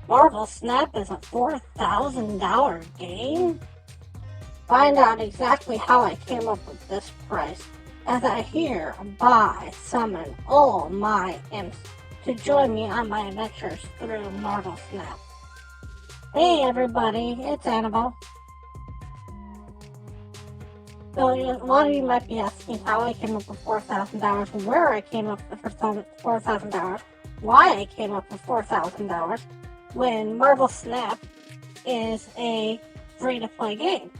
Marvel Snap is a $4,000 game? Find out exactly how I came up with this price as I hereby summon all my imps to join me on my adventures through Marvel Snap. Hey everybody, it's Annabelle. So a lot of you might be asking how I came up with $4,000, where I came up with $4,000, why I came up with $4,000, when Marvel Snap is a free-to-play game.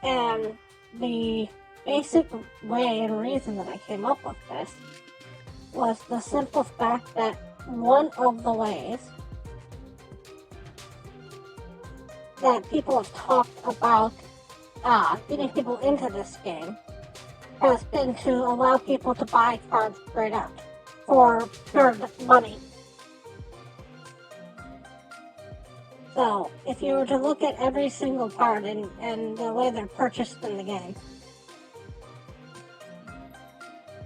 And the basic way and reason that I came up with this was the simple fact that one of the ways that people have talked about getting people into this game has been to allow people to buy cards straight out for pure money. So, if you were to look at every single card and the way they're purchased in the game,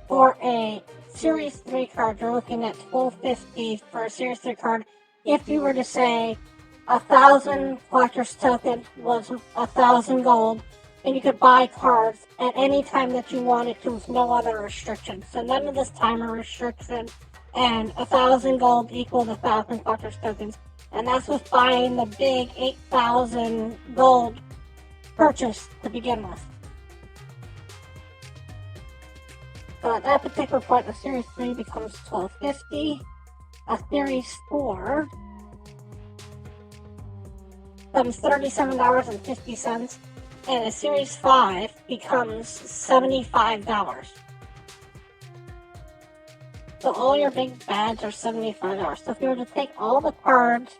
for a Series 3 card, you're looking at $12.50 for a Series 3 card. If you were to say 1,000 collector's tokens was 1,000 gold, and you could buy cards at any time that you wanted to with no other restrictions. So none of this timer restriction, and 1,000 gold equaled 1,000 collector's tokens. And that's with buying the big 8,000 gold purchase to begin with. So at that particular point, a Series 3 becomes $12.50. A Series 4 becomes $37.50. And a Series 5 becomes $75. So all your big bads are $75. So if you were to take all the cards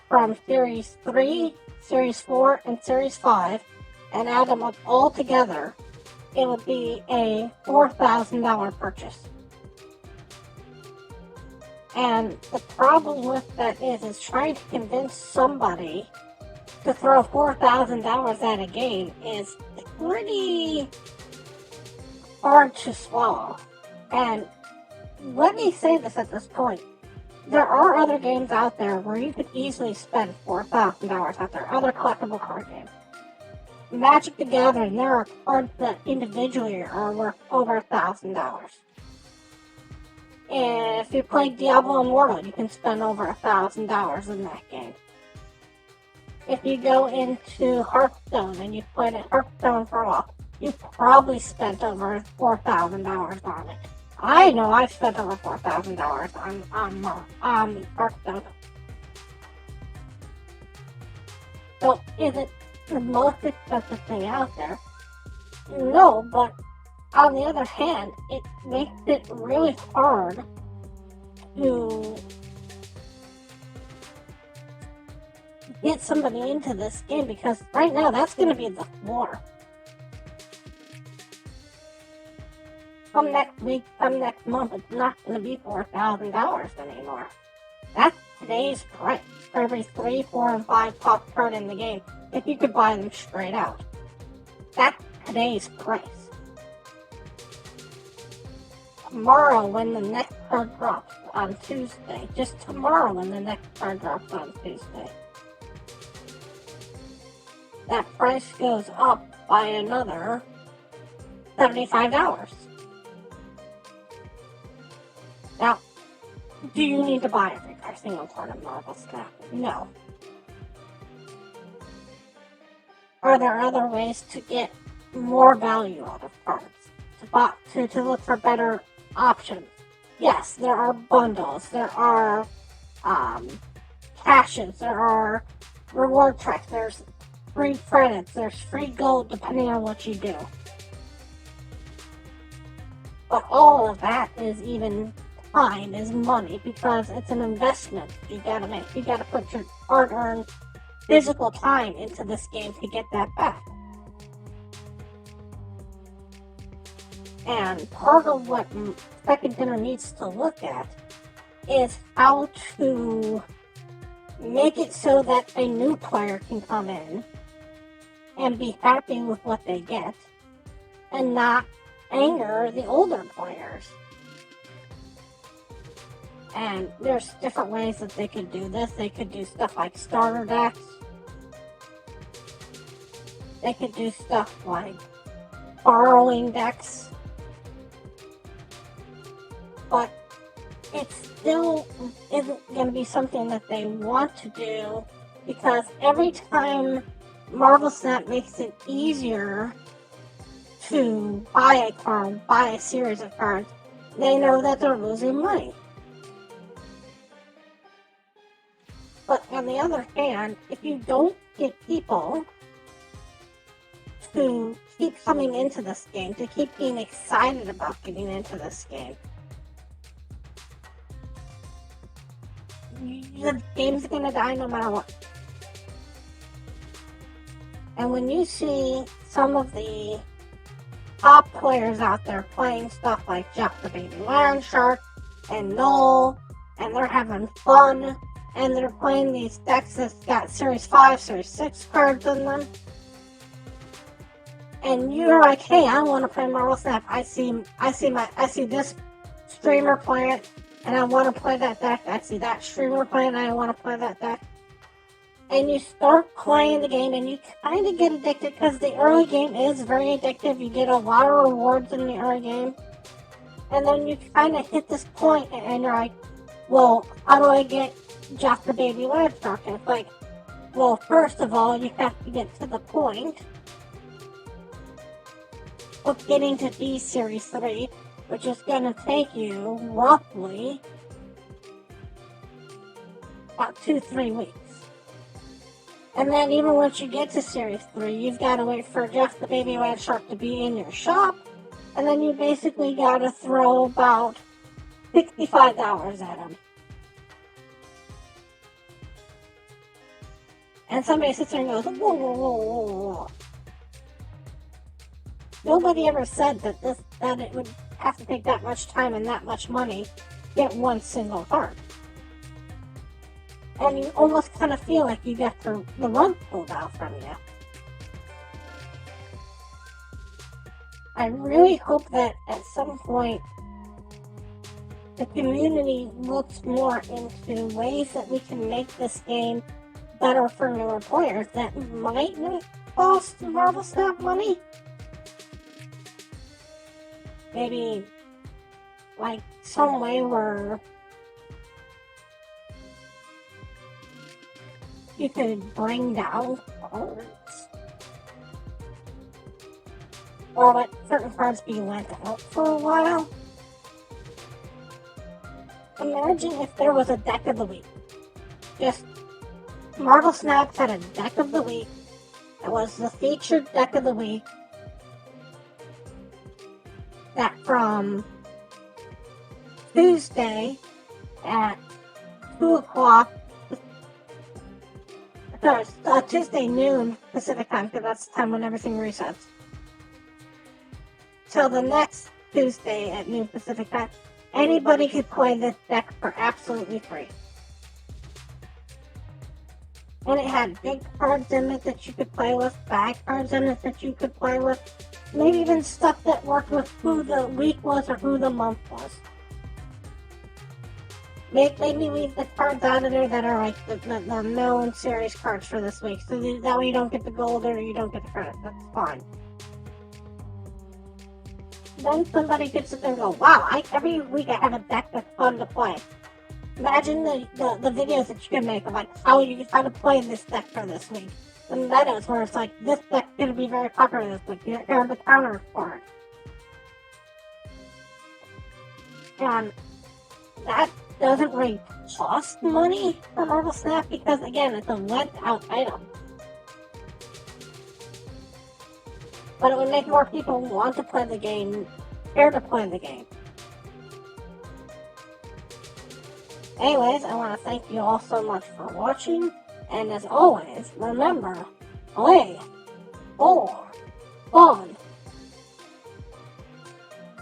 from Series 3, Series 4, and Series 5 and add them up all together, it would be a $4,000 purchase. And the problem with that is trying to convince somebody to throw $4,000 at a game is pretty hard to swallow. And let me say this at this point. There are other games out there where you could easily spend $4,000 out there, other collectible card games. Magic the Gathering, there are cards that individually are worth over $1,000. And if you play Diablo Immortal, you can spend over $1,000 in that game. If you go into Hearthstone and you've played at Hearthstone for a while, you've probably spent over $4,000 on it. I know I've spent over $4,000 on Hearthstone. So is it the most expensive thing out there? No, but on the other hand, it makes it really hard to get somebody into this game because right now that's going to be the floor. Come next week, come next month, it's not going to be $4,000 anymore. That's today's price for every 3, 4, and 5 pop card in the game if you could buy them straight out. That's today's price. Tomorrow when the next card drops on Tuesday, just tomorrow when the next card drops on Tuesday, that price goes up by another $75. Now, do you need to buy every single card of Marvel Snap? No. Are there other ways to get more value out of cards? To look for better options? Yes, there are bundles, there are caches, there are reward tracks, there's free credits, there's free gold depending on what you do. But all of that is even time, is money, because it's an investment you gotta make. You gotta put your hard-earned physical time into this game to get that back. And part of what Second Dinner needs to look at is how to make it so that a new player can come in and be happy with what they get and not anger the older players. And there's different ways that they could do this. They could do stuff like starter decks. They could do stuff like borrowing decks. But it still isn't going to be something that they want to do, because every time Marvel Snap makes it easier to buy a card, buy a series of cards, they know that they're losing money. But on the other hand, if you don't get people to keep coming into this game, to keep being excited about getting into this game, the game's gonna die no matter what. And when you see some of the top players out there playing stuff like Jeff the Baby Land Shark and Null, and they're having fun, and they're playing these decks that's got Series 5, Series 6 cards in them, and you're like, hey, I want to play Marvel Snap. I see this streamer play it, and I want to play that deck. I see that streamer play it, and I want to play that deck. And you start playing the game, and you kind of get addicted, because the early game is very addictive. You get a lot of rewards in the early game. And then you kind of hit this point, and you're like, well, how do I get Jeff the Baby Land Shark? And it's like, well, first of all, you have to get to the point of getting to B Series 3, which is going to take you roughly about 2-3 weeks. And then even once you get to Series 3, you've got to wait for Jeff the Baby Land Shark to be in your shop, and then you basically got to throw about $65 at him. And somebody sits there and goes, whoa, whoa, whoa, whoa, whoa. Nobody ever said that it would have to take that much time and that much money to get one single card. And you almost kind of feel like you got the rug pulled out from you. I really hope that at some point the community looks more into ways that we can make this game better for newer players that might not cost Marvel Snap money. Maybe like some way where you could bring down cards, or let certain cards be lent out for a while. Imagine if there was a deck of the week. Just Marvel Snap had a deck of the week that was the featured deck of the week, that from Tuesday at 2 o'clock, Tuesday noon Pacific time, because that's the time when everything resets, till the next Tuesday at noon Pacific time, anybody could play this deck for absolutely free. And it had big cards in it that you could play with, bag cards in it that you could play with, maybe even stuff that worked with who the week was or who the month was. Maybe leave the cards out of there that are like the known series cards for this week, so that way you don't get the gold or you don't get the credit. That's fine. Then somebody could sit there and go, wow, every week I have a deck that's fun to play. Imagine the videos that you can make of like how to play this deck for this week. The metas where it's like, this deck's going to be very popular this week. Here are the counters for it. And that doesn't really cost money for Marvel Snap, because again, it's a lent out item. But it would make more people want to play the game, care to play the game. Anyways, I want to thank you all so much for watching, and as always, remember, play for fun.